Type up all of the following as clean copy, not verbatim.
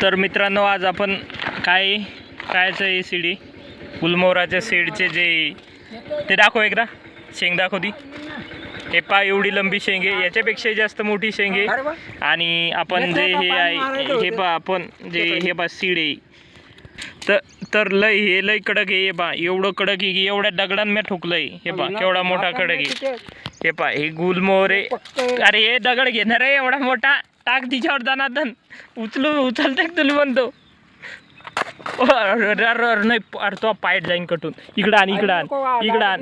तर मित्रांनो, आज आपण कायचं हे सीडी गुलमोहराच्या सीडचे जे ते दाखव, एकदा शेंग दाखव ती. हे पा एवढी लंबी शेंगे, याच्यापेक्षा जास्त मोठी शेंगे. आणि आपण जे हे आहे हे पा आपण जे हे पा सीड आहे तर लय हे लय कडक आहे. हे पा एवढं कडक आहे की एवढ्या दगडांना मी ठोकलंय. हे पा केवढा मोठा कडक आहे. हे पा हे गुलमोहर आहे. अरे हे दगड घेणार आहे एवढा मोठा, टाक तिच्यावर दनादन, उचलते तुला म्हणतो. नाही अरे तो पायट जाईन कटून. इकडं आण इकडं आण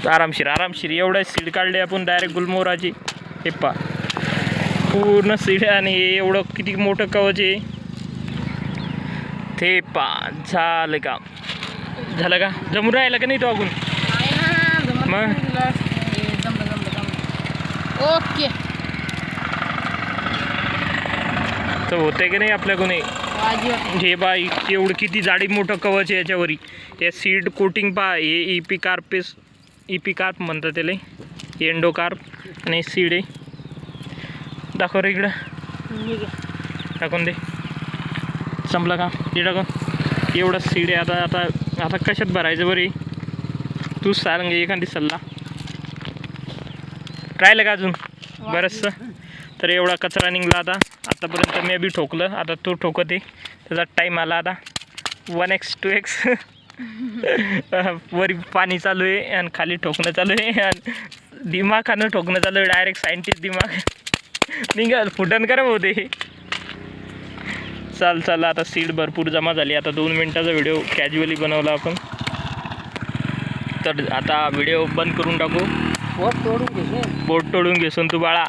आरामशीर एवढं सीड काढले आपण डायरेक्ट गुलमोहराची. हे पा पूर्ण सीड, आणि हे एवढं किती मोठं कवच आहे ते पा. झालं का जमून राहिलं का नाही तो अजून? मग ओके तर होते की नाही आपल्याकडून? हे बा एवढं किती जाडी मोठं कवच आहे याच्यावरी. हे सीड कोटिंग पा. हे इपिकार्प म्हणतात त्याला, एंडोकार्प. आणि सीड आहे. दाखव रे इकडं, टाकून दे. संपलं का? हे टाकून एवढं सीड आहे. आता कशात भरायचं बरे? तू सांग एखादी सल्ला. राहिलं का अजून बरंचसं? तर एवढा कचरा निघला आतापर्यंत मी बी ठोकलं. आता तो ठोकते, त्याचा टाईम आला आता. 1x 2x वरी पाणी चालू आहे आणि खाली ठोकणं चालू आहे, आणि दिमाखानं ठोकणं चालू आहे. डायरेक्ट सायंटिस्ट दिमाग निघाल फुटन करत होते. चल आता सीड भरपूर जमा झाली. आता 2 मिनटाचा व्हिडिओ कॅज्युअली बनवला आपण. तर आता व्हिडिओ बंद करून टाकू. बोट तोडून घेसून तू बाळा.